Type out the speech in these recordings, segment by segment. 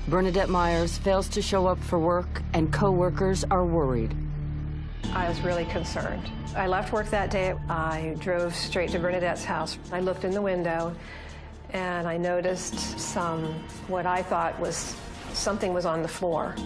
Bernadette Myers fails to show up for work, and co-workers are worried. I was really concerned. I left work that day. I drove straight to Bernadette's house. I looked in the window, and I noticed what I thought was something was on the floor.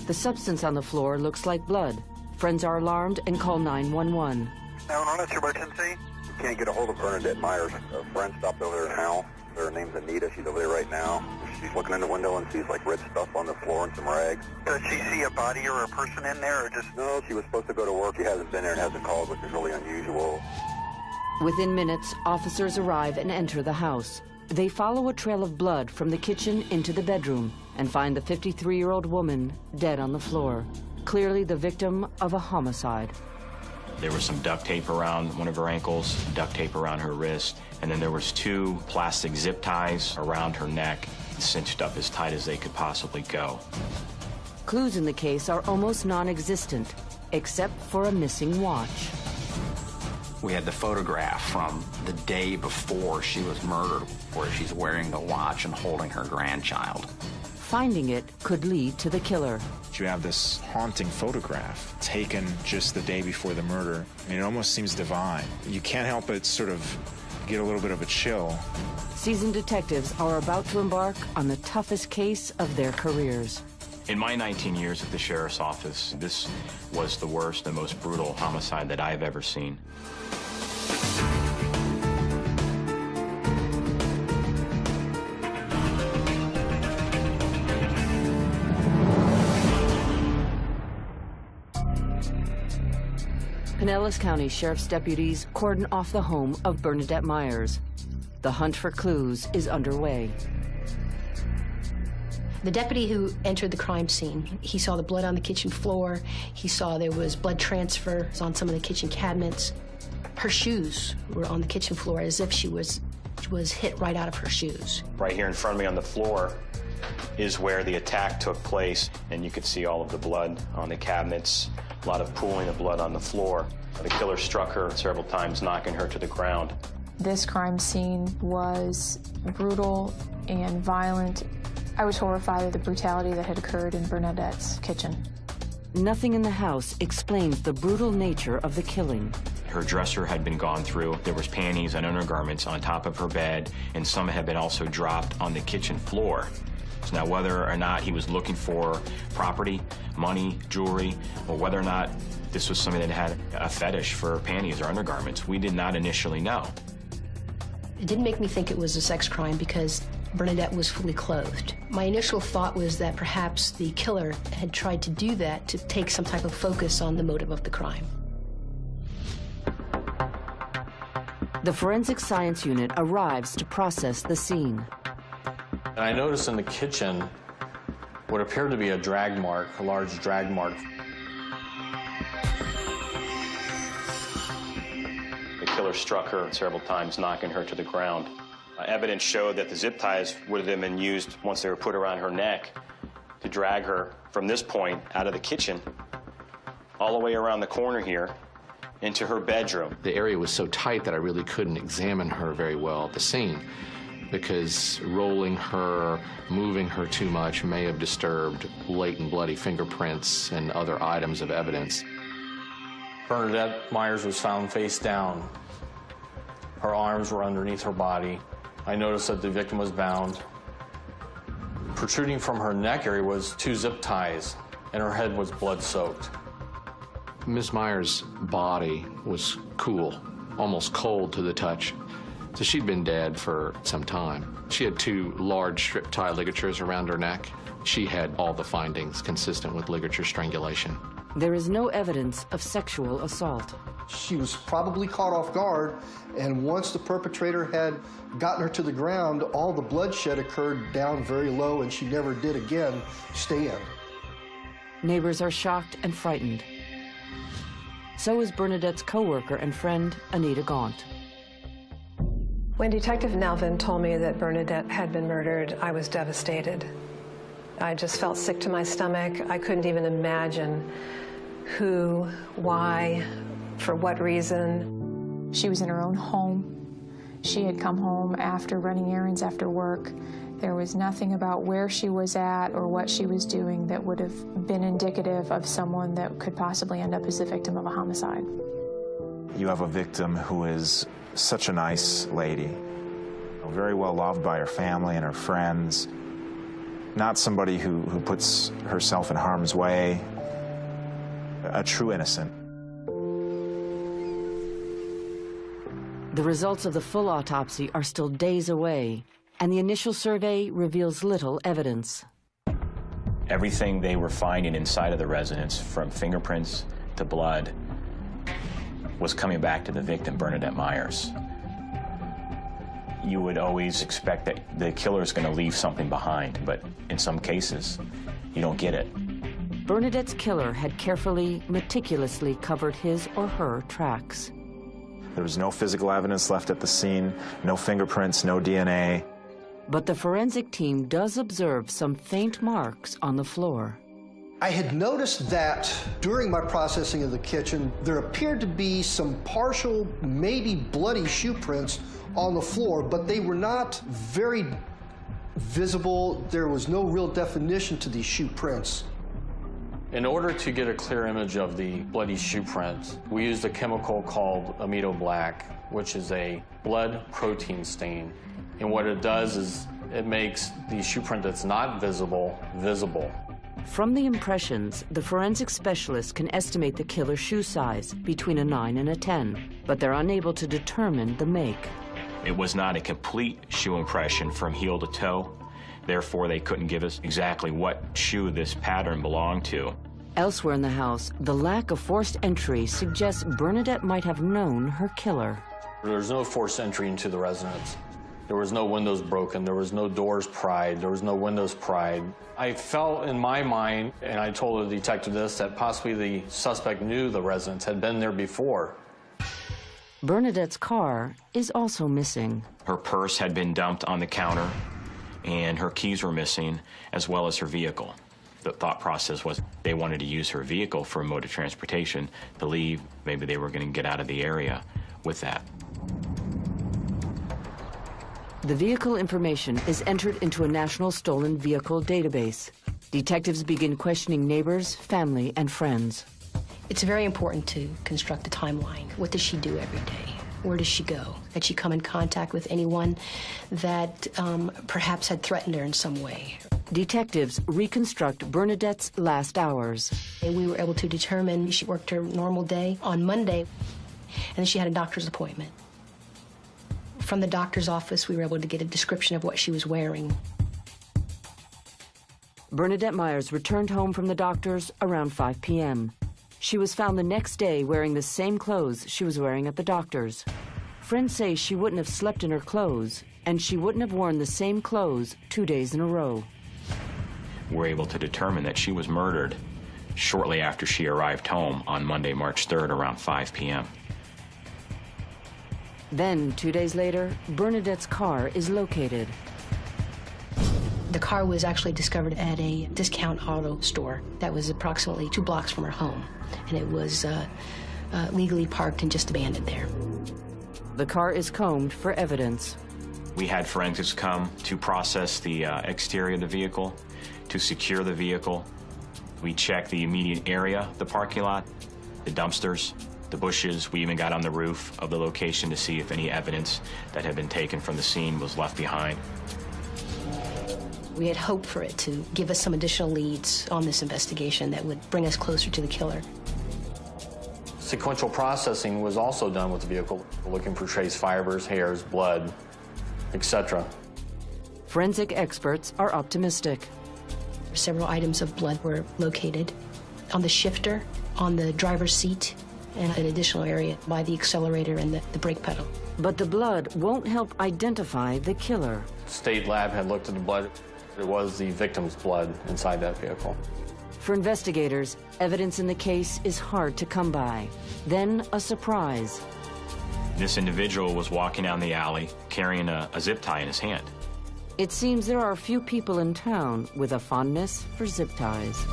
The substance on the floor looks like blood. Friends are alarmed and call 911. 911, it's your emergency. We can't get a hold of Bernadette Myers. A friend stopped over there now. Her name's Anita. She's over there right now. She's looking in the window and sees like red stuff on the floor and some rags. Does she see a body or a person in there, or just... No, she was supposed to go to work. She hasn't been there and hasn't called, which is really unusual. Within minutes, officers arrive and enter the house. They follow a trail of blood from the kitchen into the bedroom and find the 53-year-old woman dead on the floor, clearly the victim of a homicide. There was some duct tape around one of her ankles, duct tape around her wrist, and then there was 2 plastic zip ties around her neck, cinched up as tight as they could possibly go. Clues in the case are almost non-existent, except for a missing watch. We had the photograph from the day before she was murdered, where she's wearing the watch and holding her grandchild. Finding it could lead to the killer. You have this haunting photograph taken just the day before the murder. I mean, it almost seems divine. You can't help but sort of get a little bit of a chill. Seasoned detectives are about to embark on the toughest case of their careers. In my 19 years at the sheriff's office, this was the worst and most brutal homicide that I've ever seen. Pinellas County Sheriff's deputies cordon off the home of Bernadette Myers. The hunt for clues is underway. The deputy who entered the crime scene, he saw the blood on the kitchen floor. He saw there was blood transfer on some of the kitchen cabinets. Her shoes were on the kitchen floor as if she was hit right out of her shoes. Right here in front of me on the floor is where the attack took place, and you could see all of the blood on the cabinets, a lot of pooling of blood on the floor. The killer struck her several times, knocking her to the ground. This crime scene was brutal and violent. I was horrified at the brutality that had occurred in Bernadette's kitchen. Nothing in the house explains the brutal nature of the killing. Her dresser had been gone through. There was panties and undergarments on top of her bed, and some had been also dropped on the kitchen floor. So now, whether or not he was looking for property, money, jewelry, or whether or not this was somebody that had a fetish for panties or undergarments, we did not initially know. It didn't make me think it was a sex crime because Bernadette was fully clothed. My initial thought was that perhaps the killer had tried to do that to take some type of focus on the motive of the crime. The forensic science unit arrives to process the scene. And I noticed in the kitchen what appeared to be a drag mark, a large drag mark. The killer struck her several times, knocking her to the ground. Evidence showed that the zip ties would have been used once they were put around her neck to drag her from this point out of the kitchen all the way around the corner here into her bedroom. The area was so tight that I really couldn't examine her very well at the scene, because rolling her, moving her too much may have disturbed latent bloody fingerprints and other items of evidence. Bernadette Myers was found face down. Her arms were underneath her body. I noticed that the victim was bound. Protruding from her neck area was 2 zip ties, and her head was blood-soaked. Ms. Myers' body was cool, almost cold to the touch. So she'd been dead for some time. She had 2 large strip tie ligatures around her neck. She had all the findings consistent with ligature strangulation. There is no evidence of sexual assault. She was probably caught off guard, and once the perpetrator had gotten her to the ground, all the bloodshed occurred down very low, and she never did again stand. Neighbors are shocked and frightened. So is Bernadette's co-worker and friend, Anita Gaunt. When Detective Nelvin told me that Bernadette had been murdered, I was devastated. I just felt sick to my stomach. I couldn't even imagine who, why, for what reason. She was in her own home. She had come home after running errands after work, There was nothing about where she was at or what she was doing that would have been indicative of someone that could possibly end up as the victim of a homicide. You have a victim who is such a nice lady, very well loved by her family and her friends, not somebody who puts herself in harm's way, a true innocent. The results of the full autopsy are still days away, and the initial survey reveals little evidence. Everything they were finding inside of the residence, from fingerprints to blood, was coming back to the victim, Bernadette Myers. You would always expect that the killer is going to leave something behind, but in some cases, you don't get it. Bernadette's killer had carefully, meticulously covered his or her tracks. There was no physical evidence left at the scene, no fingerprints, no DNA. But the forensic team does observe some faint marks on the floor. I had noticed that during my processing of the kitchen, there appeared to be some partial, maybe bloody shoe prints on the floor, but they were not very visible. There was no real definition to these shoe prints. In order to get a clear image of the bloody shoe prints, we used a chemical called amido black, which is a blood protein stain. And what it does is it makes the shoe print that's not visible, visible. From the impressions, the forensic specialists can estimate the killer's shoe size, between a 9 and a 10, but they're unable to determine the make. It was not a complete shoe impression from heel to toe. Therefore, they couldn't give us exactly what shoe this pattern belonged to. Elsewhere in the house, the lack of forced entry suggests Bernadette might have known her killer. There was no forced entry into the residence. There was no windows broken. There was no doors pried. There was no windows pried. I felt in my mind, and I told the detective this, that possibly the suspect knew the residence, had been there before. Bernadette's car is also missing. Her purse had been dumped on the counter, and her keys were missing, as well as her vehicle. The thought process was they wanted to use her vehicle for a mode of transportation to leave. Maybe they were going to get out of the area with that. The vehicle information is entered into a national stolen vehicle database. Detectives begin questioning neighbors, family, and friends. It's very important to construct a timeline. What does she do every day? Where does she go? Had she come in contact with anyone that perhaps had threatened her in some way? Detectives reconstruct Bernadette's last hours. And we were able to determine she worked her normal day on Monday, and then she had a doctor's appointment. From the doctor's office, we were able to get a description of what she was wearing. Bernadette Myers returned home from the doctor's around 5 p.m. She was found the next day wearing the same clothes she was wearing at the doctor's. Friends say she wouldn't have slept in her clothes, and she wouldn't have worn the same clothes 2 days in a row. We're able to determine that she was murdered shortly after she arrived home on Monday, March 3rd, around 5 p.m. Then, 2 days later, Bernadette's car is located. The car was actually discovered at a discount auto store that was approximately 2 blocks from her home, and it was legally parked and just abandoned there. The car is combed for evidence. We had forensics come to process the exterior of the vehicle, to secure the vehicle. We checked the immediate area, the parking lot, the dumpsters, the bushes. We even got on the roof of the location to see if any evidence that had been taken from the scene was left behind. We had hoped for it to give us some additional leads on this investigation that would bring us closer to the killer. Sequential processing was also done with the vehicle, looking for trace fibers, hairs, blood, etc. Forensic experts are optimistic. Several items of blood were located on the shifter, on the driver's seat, and an additional area by the accelerator and the brake pedal. But the blood won't help identify the killer. State lab had looked at the blood. It was the victim's blood inside that vehicle. For investigators, evidence in the case is hard to come by. Then a surprise. This individual was walking down the alley carrying a zip tie in his hand. It seems there are few people in town with a fondness for zip ties.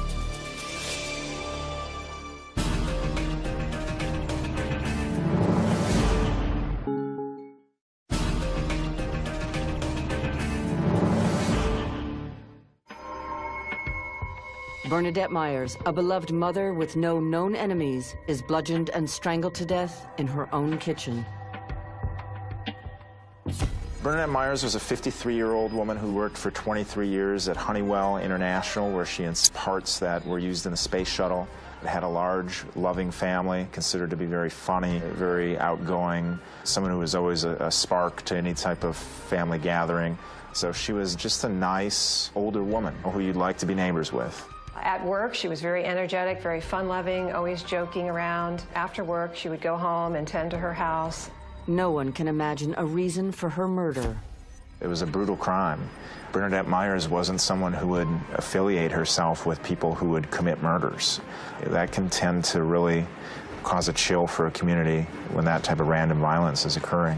Bernadette Myers, a beloved mother with no known enemies, is bludgeoned and strangled to death in her own kitchen. Bernadette Myers was a 53-year-old woman who worked for 23 years at Honeywell International, where she installed parts that were used in the space shuttle. Had a large, loving family, considered to be very funny, very outgoing, someone who was always a spark to any type of family gathering. So she was just a nice, older woman who you'd like to be neighbors with. At work, she was very energetic, very fun-loving, always joking around. After work, she would go home and tend to her house. No one can imagine a reason for her murder. It was a brutal crime. Bernadette Myers wasn't someone who would affiliate herself with people who would commit murders. That can tend to really cause a chill for a community when that type of random violence is occurring.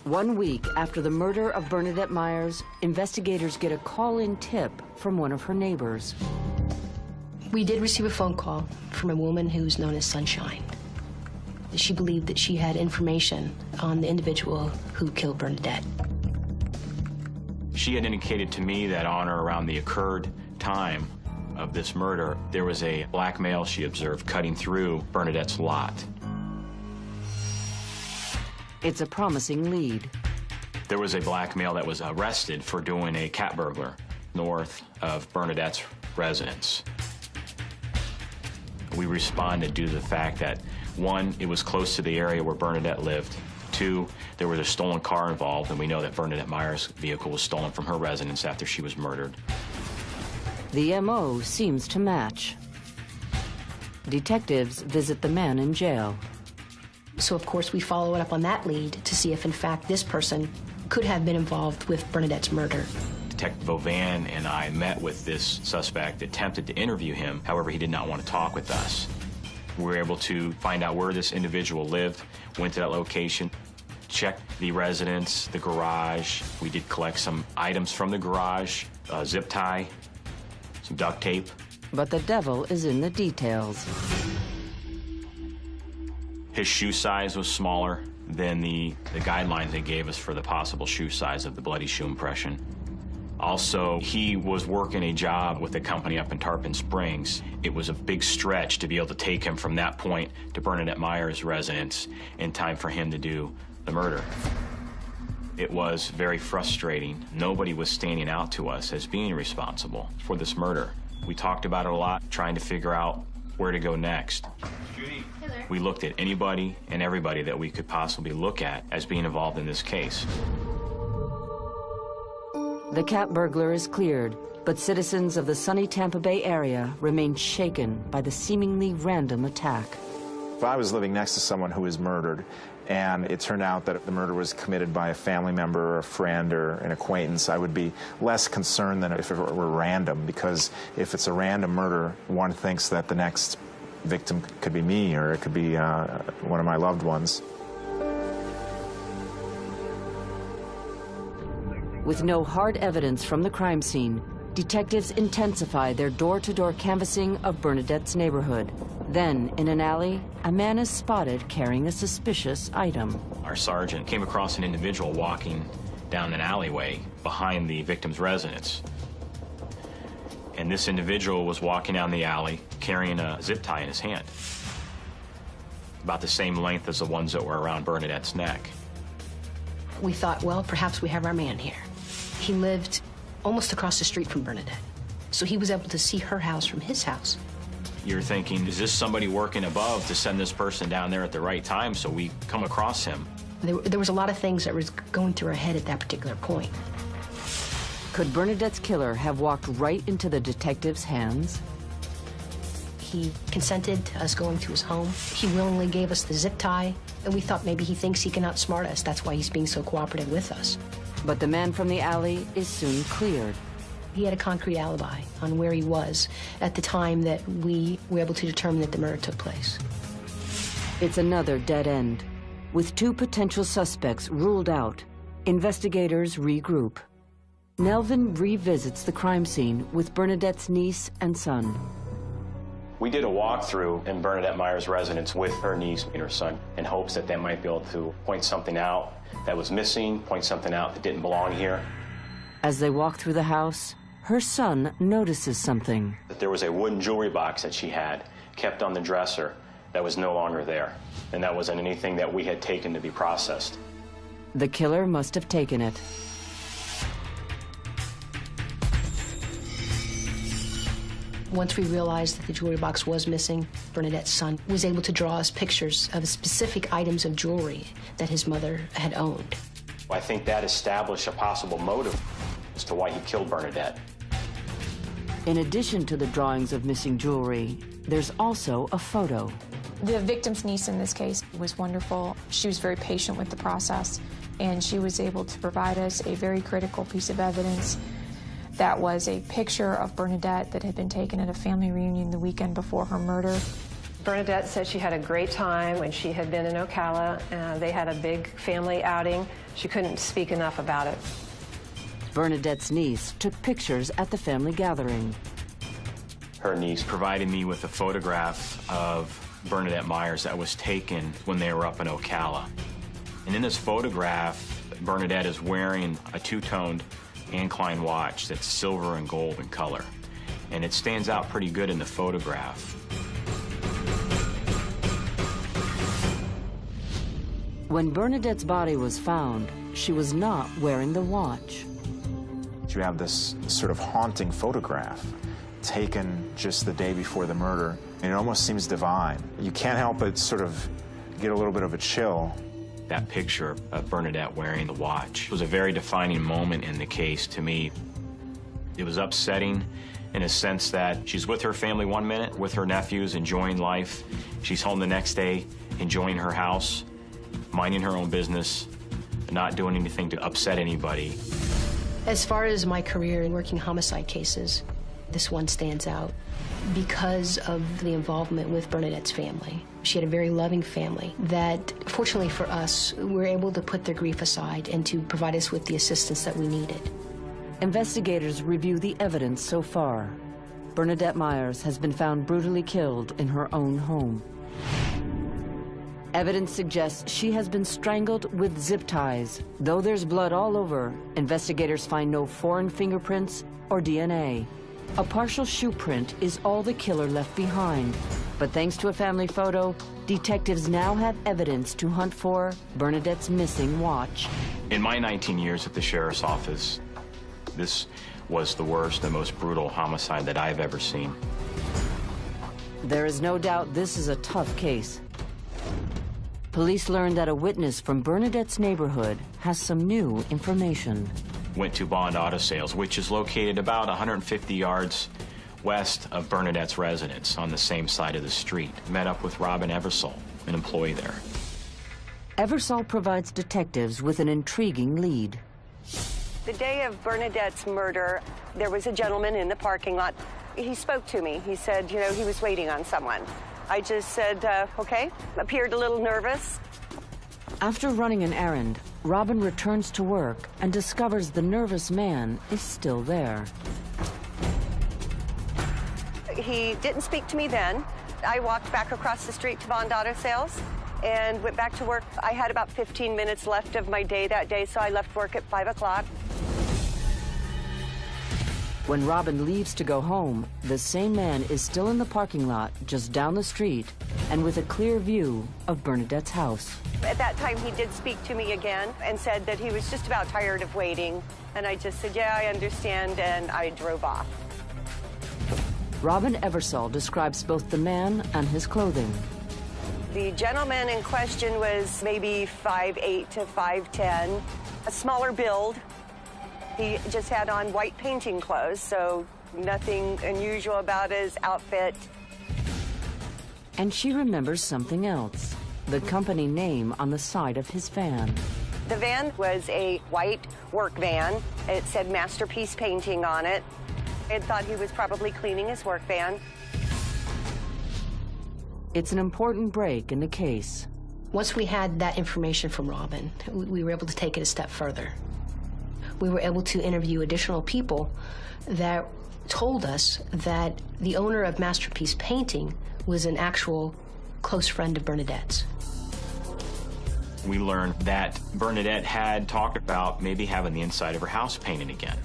1 week after the murder of Bernadette Myers, investigators get a call-in tip from one of her neighbors. We did receive a phone call from a woman who's known as Sunshine. She believed that she had information on the individual who killed Bernadette. She had indicated to me that on or around the occurred time of this murder, there was a black male she observed cutting through Bernadette's lot. It's a promising lead. There was a black male that was arrested for doing a cat burglar north of Bernadette's residence. We responded due to the fact that, one, it was close to the area where Bernadette lived. Two, there was a stolen car involved, and we know that Bernadette Myers' vehicle was stolen from her residence after she was murdered. The MO seems to match. Detectives visit the man in jail. So, of course, we follow it up on that lead to see if, in fact, this person could have been involved with Bernadette's murder. Detective Bovan and I met with this suspect, attempted to interview him. However, he did not want to talk with us. We were able to find out where this individual lived, went to that location, checked the residence, the garage. We did collect some items from the garage, a zip tie, some duct tape. But the devil is in the details. His shoe size was smaller than the guidelines they gave us for the possible shoe size of the bloody shoe impression. Also, he was working a job with a company up in Tarpon Springs. It was a big stretch to be able to take him from that point to Bernadette Myers' residence in time for him to do the murder. It was very frustrating. Nobody was standing out to us as being responsible for this murder. We talked about it a lot, trying to figure out where to go next. We looked at anybody and everybody that we could possibly look at as being involved in this case. The cat burglar is cleared, but citizens of the sunny Tampa Bay area remain shaken by the seemingly random attack. If I was living next to someone who was murdered, and it turned out that the murder was committed by a family member or a friend or an acquaintance, I would be less concerned than if it were random, because if it's a random murder, one thinks that the next victim could be me, or it could be one of my loved ones. With no hard evidence from the crime scene, detectives intensify their door-to-door canvassing of Bernadette's neighborhood. Then, in an alley, a man is spotted carrying a suspicious item. Our sergeant came across an individual walking down an alleyway behind the victim's residence. And this individual was walking down the alley carrying a zip tie in his hand, about the same length as the ones that were around Bernadette's neck. We thought, well, perhaps we have our man here. He lived almost across the street from Bernadette, so he was able to see her house from his house. You're thinking, is this somebody working above to send this person down there at the right time so we come across him? There was a lot of things that was going through her head at that particular point. Could Bernadette's killer have walked right into the detective's hands? He consented to us going to his home. He willingly gave us the zip tie, and we thought maybe he thinks he can outsmart us. That's why he's being so cooperative with us. But the man from the alley is soon cleared. He had a concrete alibi on where he was at the time that we were able to determine that the murder took place. It's another dead end. With two potential suspects ruled out, investigators regroup. Nelvin revisits the crime scene with Bernadette's niece and son. We did a walkthrough in Bernadette Myers' residence with her niece and her son in hopes that they might be able to point something out that was missing, point something out that didn't belong here. As they walk through the house, her son notices something. There was a wooden jewelry box that she had kept on the dresser that was no longer there, and that wasn't anything that we had taken to be processed. The killer must have taken it. Once we realized that the jewelry box was missing, Bernadette's son was able to draw us pictures of specific items of jewelry that his mother had owned. I think that established a possible motive as to why he killed Bernadette. In addition to the drawings of missing jewelry, there's also a photo. The victim's niece in this case was wonderful. She was very patient with the process, and she was able to provide us a very critical piece of evidence. That was a picture of Bernadette that had been taken at a family reunion the weekend before her murder. Bernadette said she had a great time when she had been in Ocala. They had a big family outing. She couldn't speak enough about it. Bernadette's niece took pictures at the family gathering. Her niece provided me with a photograph of Bernadette Myers that was taken when they were up in Ocala. And in this photograph, Bernadette is wearing a two-toned Anne Klein watch that's silver and gold in color. And it stands out pretty good in the photograph. When Bernadette's body was found, she was not wearing the watch. You have this sort of haunting photograph taken just the day before the murder. And it almost seems divine. You can't help but sort of get a little bit of a chill. That picture of Bernadette wearing the watch was a very defining moment in the case to me. It was upsetting in a sense that she's with her family one minute, with her nephews, enjoying life. She's home the next day, enjoying her house, minding her own business, not doing anything to upset anybody. As far as my career in working homicide cases, this one stands out because of the involvement with Bernadette's family. She had a very loving family that, fortunately for us, were able to put their grief aside and to provide us with the assistance that we needed. Investigators review the evidence so far. Bernadette Myers has been found brutally killed in her own home. Evidence suggests she has been strangled with zip ties. Though there's blood all over, investigators find no foreign fingerprints or DNA. A partial shoe print is all the killer left behind. But thanks to a family photo, detectives now have evidence to hunt for Bernadette's missing watch. In my 19 years at the sheriff's office, this was the worst and most brutal homicide that I've ever seen. There is no doubt this is a tough case. Police learned that a witness from Bernadette's neighborhood has some new information. Went to Bond Auto Sales, which is located about 150 yards west of Bernadette's residence on the same side of the street. Met up with Robin Eversole, an employee there. Eversole provides detectives with an intriguing lead. The day of Bernadette's murder, there was a gentleman in the parking lot. He spoke to me. He said, you know, he was waiting on someone. I just said, okay, appeared a little nervous. After running an errand, Robin returns to work and discovers the nervous man is still there. He didn't speak to me then. I walked back across the street to Bond Auto Sales and went back to work. I had about 15 minutes left of my day that day, so I left work at 5 o'clock. When Robin leaves to go home, the same man is still in the parking lot just down the street and with a clear view of Bernadette's house. At that time, he did speak to me again and said that he was just about tired of waiting. And I just said, yeah, I understand, and I drove off. Robin Eversole describes both the man and his clothing. The gentleman in question was maybe 5'8" to 5'10", a smaller build. He just had on white painting clothes, so nothing unusual about his outfit. And she remembers something else, the company name on the side of his van. The van was a white work van. It said Masterpiece Painting on it. I thought he was probably cleaning his work van. It's an important break in the case. Once we had that information from Robin, we were able to take it a step further. We were able to interview additional people that told us that the owner of Masterpiece Painting was an actual close friend of Bernadette's. We learned that Bernadette had talked about maybe having the inside of her house painted again.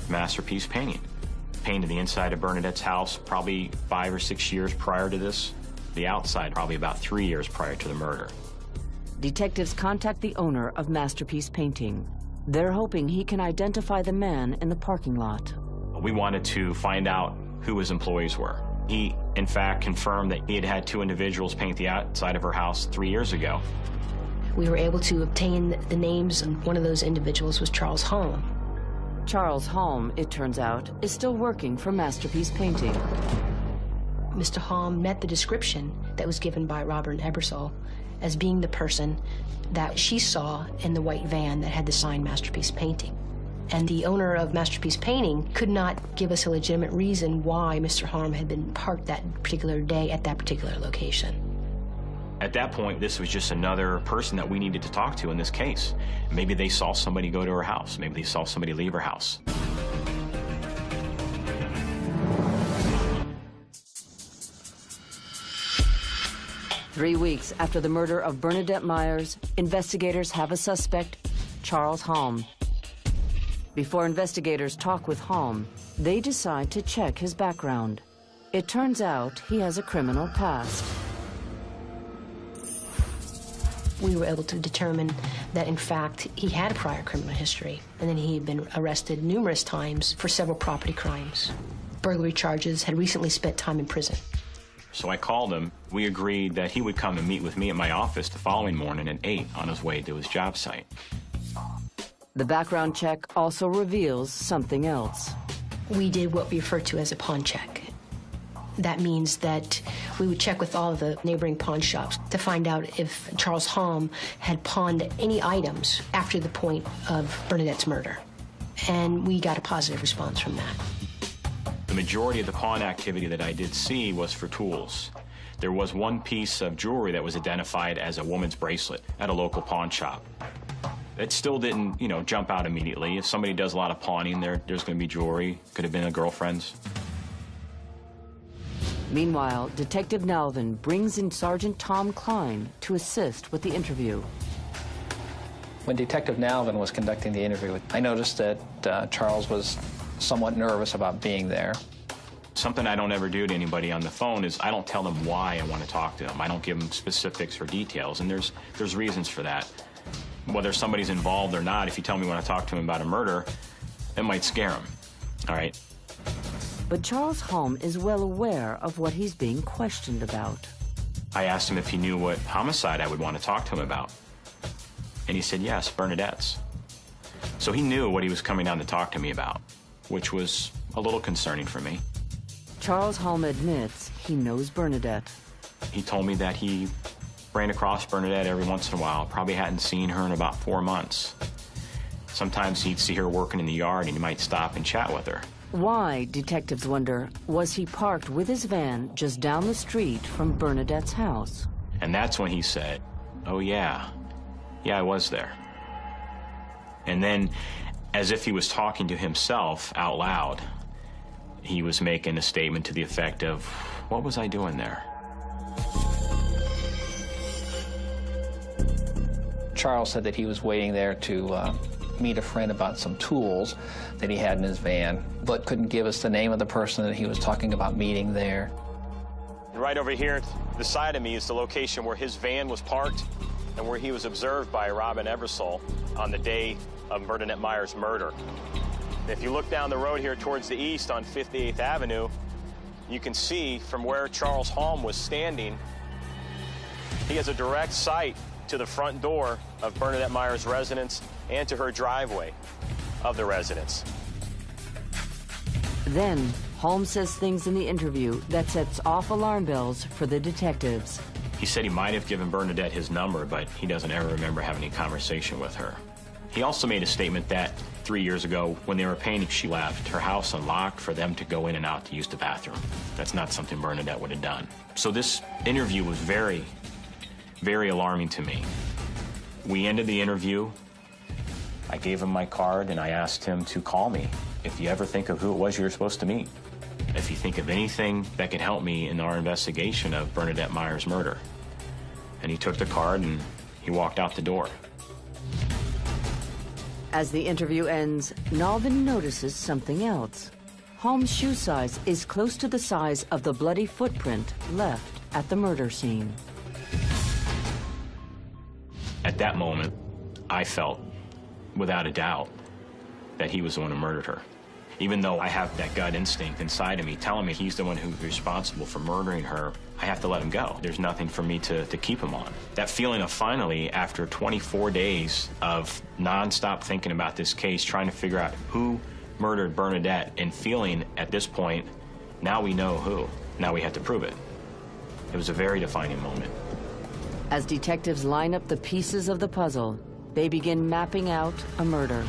masterpiece painting. Painted the inside of Bernadette's house probably 5 or 6 years prior to this. The outside probably about 3 years prior to the murder. Detectives contact the owner of Masterpiece Painting. They're hoping he can identify the man in the parking lot. We wanted to find out who his employees were. He, in fact, confirmed that he had had 2 individuals paint the outside of her house 3 years ago. We were able to obtain the names, and one of those individuals was Charles Halm. Charles Halm, it turns out, is still working for Masterpiece Painting. Mr. Halm met the description that was given by Robin Ebersol as being the person that she saw in the white van that had the sign Masterpiece Painting. And the owner of Masterpiece Painting could not give us a legitimate reason why Mr. Halm had been parked that particular day at that particular location. At that point, this was just another person that we needed to talk to in this case. Maybe they saw somebody go to her house. Maybe they saw somebody leave her house. Three weeks after the murder of Bernadette Myers, investigators have a suspect, Charles Halm. Before investigators talk with Halm, they decide to check his background. It turns out he has a criminal past. We were able to determine that, in fact, he had a prior criminal history, and then he had been arrested numerous times for several property crimes. Burglary charges, had recently spent time in prison. So I called him. We agreed that he would come and meet with me at my office the following morning at 8 on his way to his job site. The background check also reveals something else. We did what we refer to as a pawn check. That means that we would check with all of the neighboring pawn shops to find out if Charles Halm had pawned any items after the point of Bernadette's murder. And we got a positive response from that. The majority of the pawn activity that I did see was for tools. There was one piece of jewelry that was identified as a woman's bracelet at a local pawn shop. It still didn't, jump out immediately. If somebody does a lot of pawning, there's going to be jewelry. Could have been a girlfriend's. Meanwhile, Detective Nalvin brings in Sergeant Tom Klein to assist with the interview. When Detective Nalvin was conducting the interview, I noticed that Charles was somewhat nervous about being there. Something I don't ever do to anybody on the phone is I don't tell them why I want to talk to them. I don't give them specifics or details, and there's reasons for that. Whether somebody's involved or not, if you tell me when I talk to them about a murder, it might scare them, all right? But Charles Halm is well aware of what he's being questioned about. I asked him if he knew what homicide I would want to talk to him about. And he said, yes, Bernadette's. So he knew what he was coming down to talk to me about, which was a little concerning for me. Charles Halm admits he knows Bernadette. He told me that he ran across Bernadette every once in a while, probably hadn't seen her in about 4 months. Sometimes he'd see her working in the yard and he might stop and chat with her. Why, detectives wonder, was he parked with his van just down the street from Bernadette's house? And that's when he said, oh yeah, I was there. And then, as if he was talking to himself out loud, he was making a statement to the effect of, what was I doing there? Charles said that he was waiting there to meet a friend about some tools that he had in his van, but couldn't give us the name of the person that he was talking about meeting there. And right over here, to the side of me, is the location where his van was parked and where he was observed by Robin Ebersol on the day of Bernadette Myers' murder. And if you look down the road here towards the east on 58th Avenue, you can see from where Charles Halm was standing, he has a direct sight to the front door of Bernadette Myers' residence and to her driveway of the residence. Then, Holmes says things in the interview that sets off alarm bells for the detectives. He said he might have given Bernadette his number, but he doesn't ever remember having any conversation with her. He also made a statement that 3 years ago, when they were painting, she left her house unlocked for them to go in and out to use the bathroom. That's not something Bernadette would have done. So this interview was very, very alarming to me. We ended the interview. I gave him my card and I asked him to call me if you ever think of who it was you were supposed to meet. If you think of anything that can help me in our investigation of Bernadette Myers' murder. And he took the card and he walked out the door. As the interview ends, Nalvin notices something else. Holmes' shoe size is close to the size of the bloody footprint left at the murder scene. At that moment, I felt, without a doubt, that he was the one who murdered her. Even though I have that gut instinct inside of me telling me he's the one who's responsible for murdering her, I have to let him go. There's nothing for me to keep him on. That feeling of finally, after 24 days of nonstop thinking about this case, trying to figure out who murdered Bernadette, and feeling at this point, now we know who. Now we have to prove it. It was a very defining moment. As detectives line up the pieces of the puzzle, they begin mapping out a murder.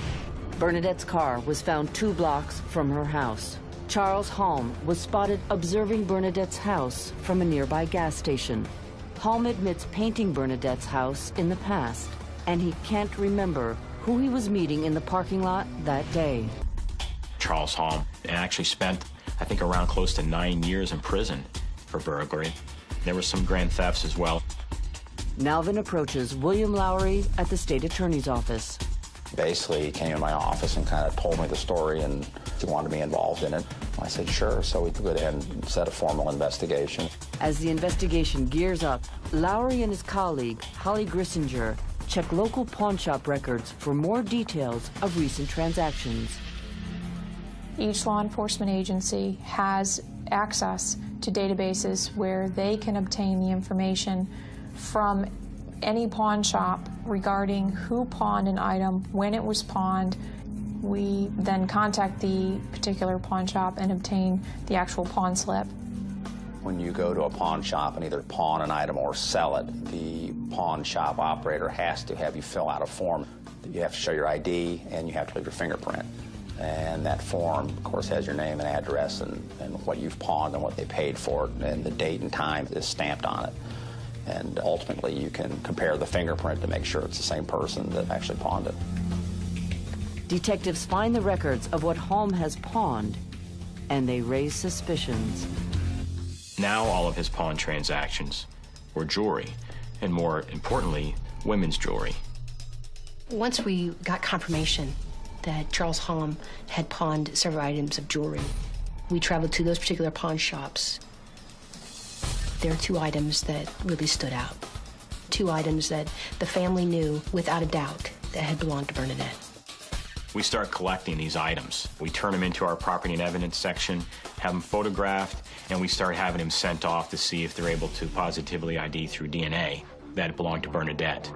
Bernadette's car was found 2 blocks from her house. Charles Halm was spotted observing Bernadette's house from a nearby gas station. Halm admits painting Bernadette's house in the past, and he can't remember who he was meeting in the parking lot that day. Charles Halm actually spent, I think, around close to 9 years in prison for burglary. There were some grand thefts as well. Nalvin approaches William Lowry at the state attorney's office. Basically, he came in my office and kind of told me the story, and he wanted me involved in it. I said, sure, so we went ahead and set a formal investigation. As the investigation gears up, Lowry and his colleague, Holly Grissinger, check local pawn shop records for more details of recent transactions. Each law enforcement agency has access to databases where they can obtain the information from any pawn shop regarding who pawned an item, when it was pawned. We then contact the particular pawn shop and obtain the actual pawn slip. When you go to a pawn shop and either pawn an item or sell it, the pawn shop operator has to have you fill out a form. You have to show your ID and you have to leave your fingerprint. And that form, of course, has your name and address and what you've pawned and what they paid for it, and the date and time is stamped on it. And ultimately, you can compare the fingerprint to make sure it's the same person that actually pawned it. Detectives find the records of what Halm has pawned, and they raise suspicions. Now all of his pawn transactions were jewelry, and more importantly, women's jewelry. Once we got confirmation that Charles Halm had pawned several items of jewelry, we traveled to those particular pawn shops. There are 2 items that really stood out. 2 items that the family knew without a doubt that had belonged to Bernadette. We start collecting these items. We turn them into our property and evidence section, have them photographed, and we start having them sent off to see if they're able to positively ID through DNA that it belonged to Bernadette.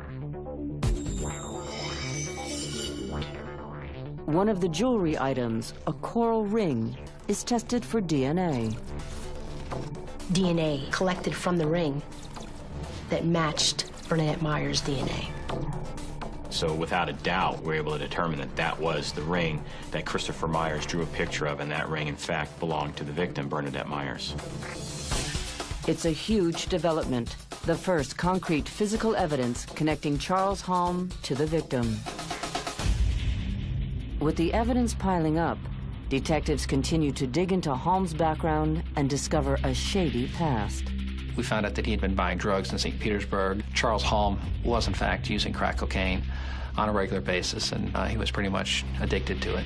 One of the jewelry items, a coral ring, is tested for DNA. DNA collected from the ring that matched Bernadette Myers' DNA. So without a doubt, we're able to determine that that was the ring that Christopher Myers drew a picture of, and that ring, in fact, belonged to the victim, Bernadette Myers. It's a huge development, the first concrete physical evidence connecting Charles Halm to the victim. With the evidence piling up, detectives continue to dig into Halm's background and discover a shady past. We found out that he had been buying drugs in St. Petersburg. Charles Halm was, in fact, using crack cocaine on a regular basis, and he was pretty much addicted to it.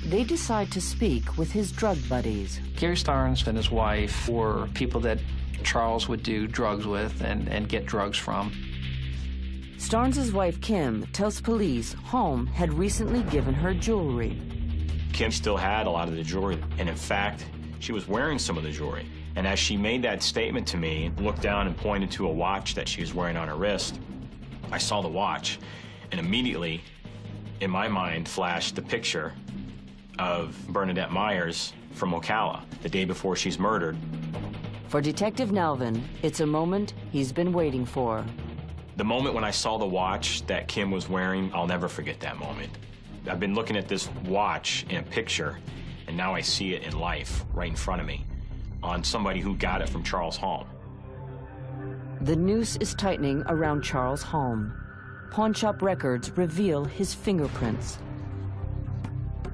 They decide to speak with his drug buddies. Gary Starnes and his wife were people that Charles would do drugs with and get drugs from. Starnes' wife, Kim, tells police Halm had recently given her jewelry. Kim still had a lot of the jewelry, and in fact, she was wearing some of the jewelry. And as she made that statement to me, looked down and pointed to a watch that she was wearing on her wrist, I saw the watch, and immediately, in my mind, flashed the picture of Bernadette Myers from Ocala, the day before she's murdered. For Detective Nalvin, it's a moment he's been waiting for. The moment when I saw the watch that Kim was wearing, I'll never forget that moment. I've been looking at this watch in a picture, and now I see it in life, right in front of me, on somebody who got it from Charles Halm. The noose is tightening around Charles Halm. Pawn shop records reveal his fingerprints.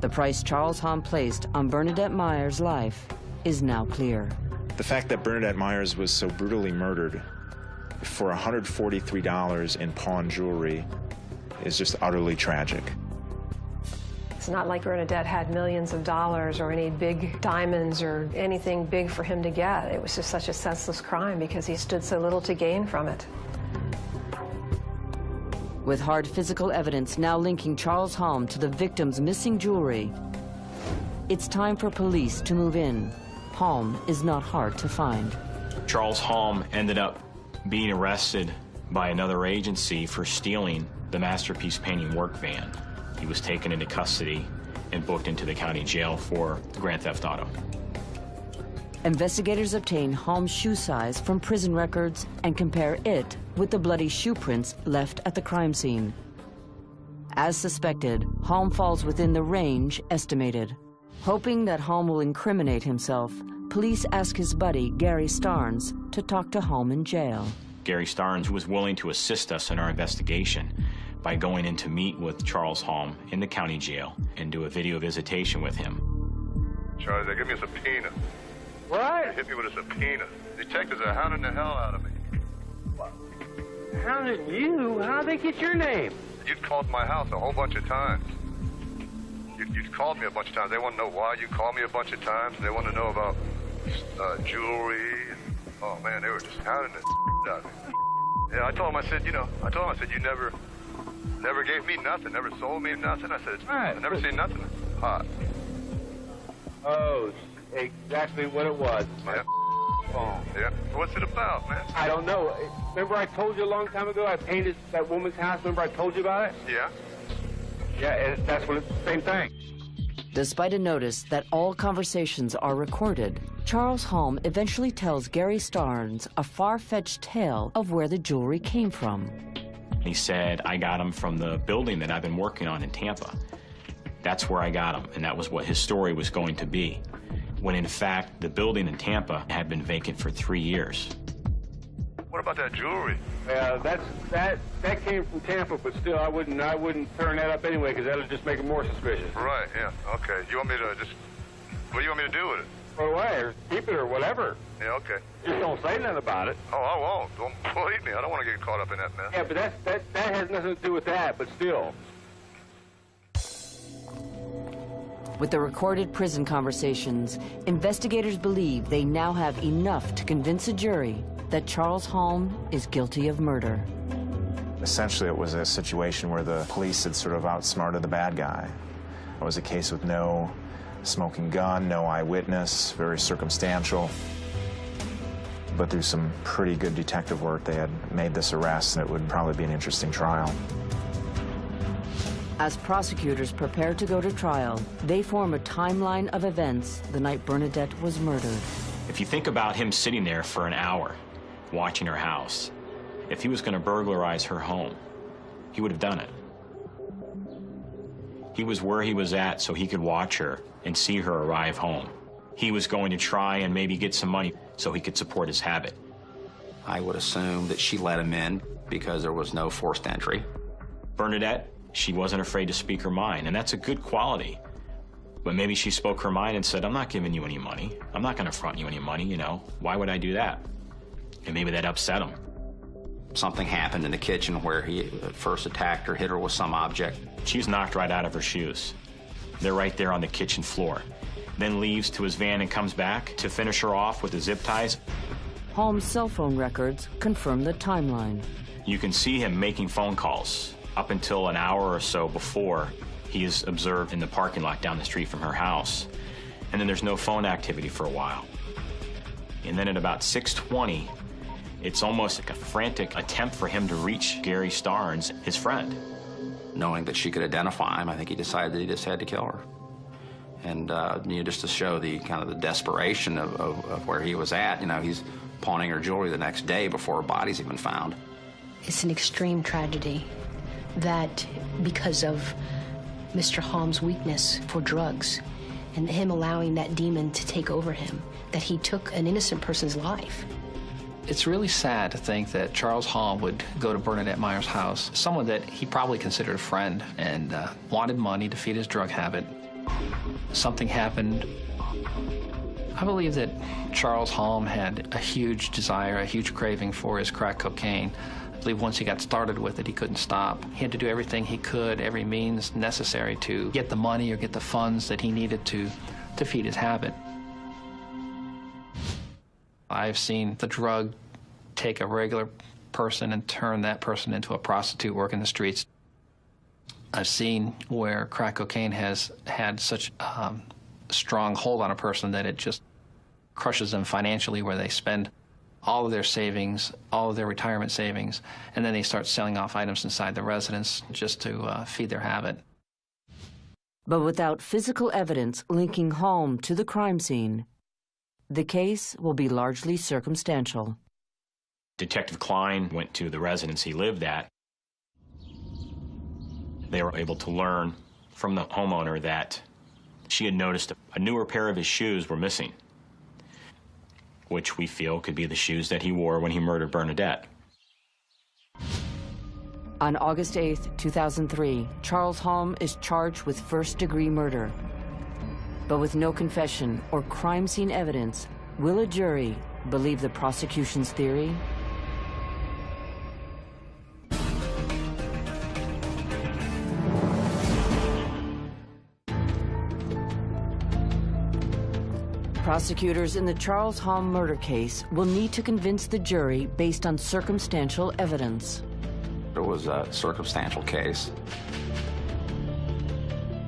The price Charles Halm placed on Bernadette Myers' life is now clear. The fact that Bernadette Myers was so brutally murdered for $143 in pawn jewelry is just utterly tragic. It's not like Bernadette had millions of dollars or any big diamonds or anything big for him to get. It was just such a senseless crime because he stood so little to gain from it. With hard physical evidence now linking Charles Halm to the victim's missing jewelry, it's time for police to move in. Halm is not hard to find. Charles Halm ended up being arrested by another agency for stealing the Masterpiece Painting work van. He was taken into custody and booked into the county jail for grand theft auto. Investigators obtain Halm's shoe size from prison records and compare it with the bloody shoe prints left at the crime scene. As suspected, Halm falls within the range estimated. Hoping that Halm will incriminate himself, police ask his buddy, Gary Starnes, to talk to Halm in jail. Gary Starnes was willing to assist us in our investigation by going in to meet with Charles Halm in the county jail and do a video visitation with him. Charlie, they give me a subpoena. What? They hit me with a subpoena. Detectives are hounding the hell out of me. Hounding you? How'd they get your name? You'd called my house a whole bunch of times. You'd called me a bunch of times. They want to know why you called me a bunch of times. They want to know about jewelry. And, oh, man, they were just hounding the out of me. Yeah, I told them, I said, you never gave me nothing, never sold me nothing. I said, right, I never seen nothing hot. Oh, exactly what it was. My phone. Yeah. What's it about, man? I don't know. Remember I told you a long time ago I painted that woman's house? Remember I told you about it? Yeah. Yeah, and that's what it's the same thing. Despite a notice that all conversations are recorded, Charles Halm eventually tells Gary Starnes a far-fetched tale of where the jewelry came from. He said, I got them from the building that I've been working on in Tampa. That's where I got them, and that was what his story was going to be, when in fact the building in Tampa had been vacant for 3 years. What about that jewelry? That came from Tampa, but still I wouldn't turn that up anyway because that'll just make it more suspicious. Right, yeah, okay. You want me to just, what do you want me to do with it? Throw it away or keep it or whatever. Yeah, okay. Just don't say nothing about it. Oh, I won't. Don't believe me. I don't want to get caught up in that mess. Yeah, but that has nothing to do with that, but still. With the recorded prison conversations, investigators believe they now have enough to convince a jury that Charles Halm is guilty of murder. Essentially, it was a situation where the police had sort of outsmarted the bad guy. It was a case with no smoking gun, no eyewitness, very circumstantial. But through some pretty good detective work, they had made this arrest, and it would probably be an interesting trial. As prosecutors prepare to go to trial, they form a timeline of events the night Bernadette was murdered. If you think about him sitting there for an hour, watching her house, if he was going to burglarize her home, he would have done it. He was where he was at so he could watch her and see her arrive home. He was going to try and maybe get some money so he could support his habit. I would assume that she let him in because there was no forced entry. Bernadette, she wasn't afraid to speak her mind, and that's a good quality. But maybe she spoke her mind and said, I'm not giving you any money. I'm not going to front you any money, you know. Why would I do that? And maybe that upset him. Something happened in the kitchen where he first attacked her, hit her with some object. She's knocked right out of her shoes. They're right there on the kitchen floor. Then leaves to his van and comes back to finish her off with the zip ties. Halm's cell phone records confirm the timeline. You can see him making phone calls up until an hour or so before he is observed in the parking lot down the street from her house. And then there's no phone activity for a while. And then at about 6:20, it's almost like a frantic attempt for him to reach Gary Starnes, his friend. Knowing that she could identify him, I think he decided that he just had to kill her. And just to show the kind of the desperation of where he was at, he's pawning her jewelry the next day before her body's even found. It's an extreme tragedy that because of Mr. Halm's weakness for drugs and him allowing that demon to take over him, that he took an innocent person's life. It's really sad to think that Charles Halm would go to Bernadette Myers' house, someone that he probably considered a friend and wanted money to feed his drug habit. Something happened. I believe that Charles Halm had a huge desire, a huge craving for his crack cocaine I believe once he got started with it, he couldn't stop. He had to do everything he could, every means necessary to get the money or get the funds that he needed to feed his habit. I've seen the drug take a regular person and turn that person into a prostitute working the streets. I've seen where crack cocaine has had such a strong hold on a person that it just crushes them financially, where they spend all of their savings, all of their retirement savings, and then they start selling off items inside the residence just to feed their habit. But without physical evidence linking Halm to the crime scene, the case will be largely circumstantial. Detective Klein went to the residence he lived at. They were able to learn from the homeowner that she had noticed a newer pair of his shoes were missing, which we feel could be the shoes that he wore when he murdered Bernadette. On August 8, 2003, Charles Halm is charged with first-degree murder. But with no confession or crime scene evidence, will a jury believe the prosecution's theory? Prosecutors in the Charles Halm murder case will need to convince the jury based on circumstantial evidence. It was a circumstantial case.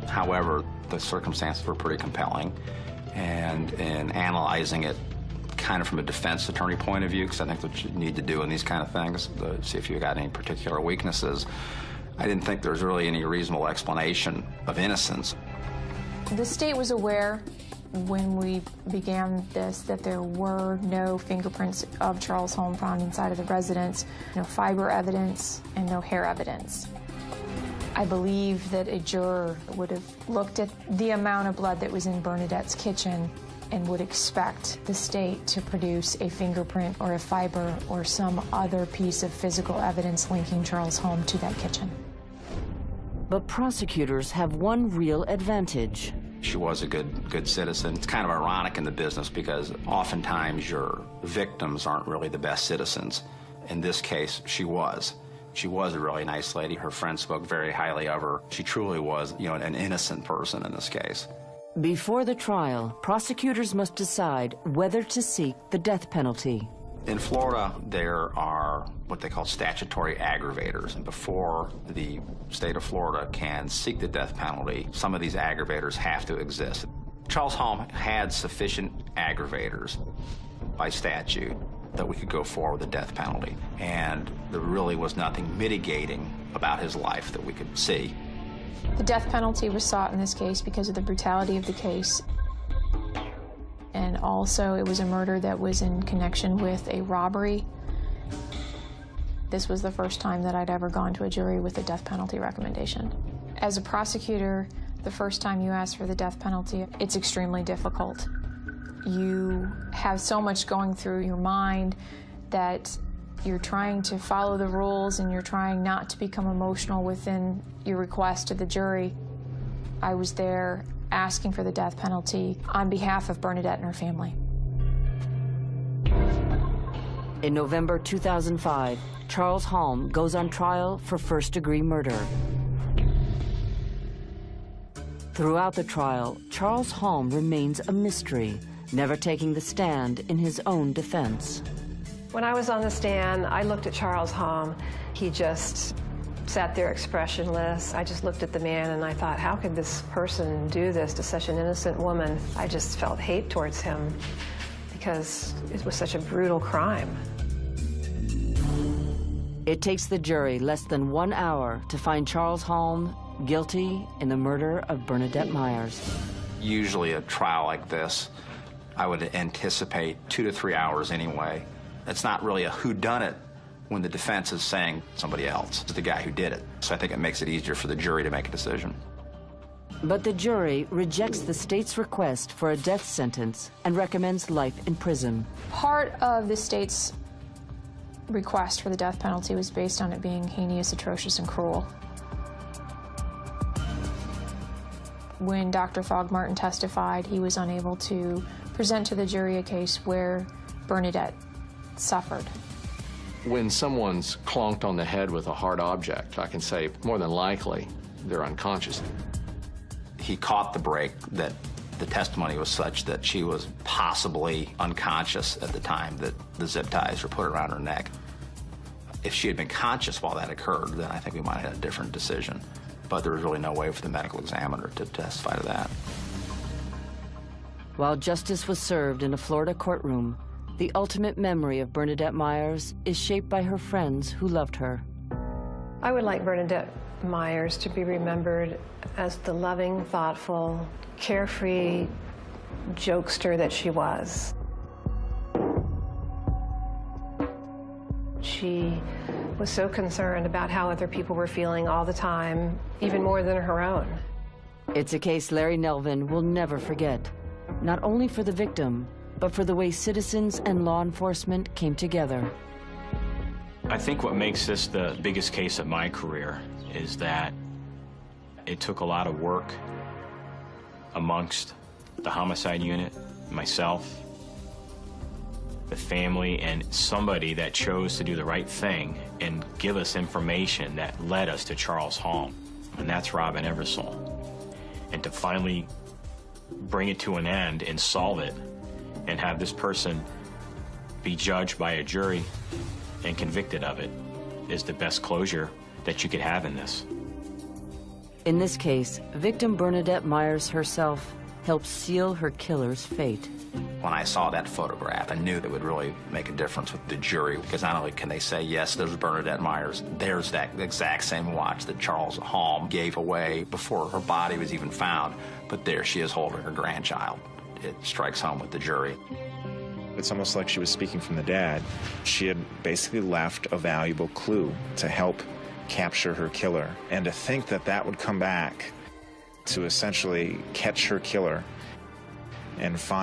However, the circumstances were pretty compelling, and in analyzing it kind of from a defense attorney point of view, because I think what you need to do in these kind of things, to see if you got any particular weaknesses, I didn't think there was really any reasonable explanation of innocence. The state was aware when we began this that there were no fingerprints of Charles Halm found inside of the residence, no fiber evidence, and no hair evidence. I believe that a juror would have looked at the amount of blood that was in Bernadette's kitchen and would expect the state to produce a fingerprint or a fiber or some other piece of physical evidence linking Charles Halm to that kitchen. But prosecutors have one real advantage. She was a good citizen. It's kind of ironic in the business because oftentimes your victims aren't really the best citizens. In this case, she was. She was a really nice lady. Her friends spoke very highly of her. She truly was, an innocent person in this case. Before the trial, prosecutors must decide whether to seek the death penalty. In Florida, there are what they call statutory aggravators, and before the state of Florida can seek the death penalty, some of these aggravators have to exist. Charles Halm had sufficient aggravators by statute that we could go forward with the death penalty, and there really was nothing mitigating about his life that we could see. The death penalty was sought in this case because of the brutality of the case. And also, it was a murder that was in connection with a robbery. This was the first time that I'd ever gone to a jury with a death penalty recommendation. As a prosecutor, the first time you ask for the death penalty, it's extremely difficult. You have so much going through your mind that you're trying to follow the rules and you're trying not to become emotional within your request to the jury. I was there asking for the death penalty on behalf of Bernadette and her family. In November 2005, Charles Halm goes on trial for first-degree murder. Throughout the trial, Charles Halm remains a mystery, never taking the stand in his own defense. When I was on the stand, I looked at Charles Halm. He just sat there expressionless. I just looked at the man and I thought, how could this person do this to such an innocent woman? I just felt hate towards him because it was such a brutal crime. It takes the jury less than 1 hour to find Charles Halm guilty in the murder of Bernadette Myers. Usually a trial like this, I would anticipate 2 to 3 hours anyway. It's not really a whodunit when the defense is saying somebody else is the guy who did it. So I think it makes it easier for the jury to make a decision. But the jury rejects the state's request for a death sentence and recommends life in prison. Part of the state's request for the death penalty was based on it being heinous, atrocious, and cruel. When Dr. Thogmartin testified, he was unable to present to the jury a case where Bernadette suffered. When someone's clonked on the head with a hard object, I can say more than likely they're unconscious. He caught the break that the testimony was such that she was possibly unconscious at the time that the zip ties were put around her neck. If she had been conscious while that occurred, then I think we might have had a different decision. But there was really no way for the medical examiner to testify to that. While justice was served in a Florida courtroom, the ultimate memory of Bernadette Myers is shaped by her friends who loved her. I would like Bernadette Myers to be remembered as the loving, thoughtful, carefree jokester that she was. She was so concerned about how other people were feeling all the time, even more than her own. It's a case Larry Nelvin will never forget, not only for the victim, but for the way citizens and law enforcement came together. I think what makes this the biggest case of my career is that it took a lot of work amongst the homicide unit, myself, the family, and somebody that chose to do the right thing and give us information that led us to Charles Halm, and that's Robin Eversole. And to finally bring it to an end and solve it and have this person be judged by a jury and convicted of it is the best closure that you could have in this. In this case, victim Bernadette Myers herself helped seal her killer's fate. When I saw that photograph, I knew that would really make a difference with the jury, because not only can they say, yes, there's Bernadette Myers, there's that exact same watch that Charles Halm gave away before her body was even found, but there she is holding her grandchild. It strikes home with the jury. It's almost like she was speaking from the dead. She had basically left a valuable clue to help capture her killer. And to think that that would come back to essentially catch her killer and find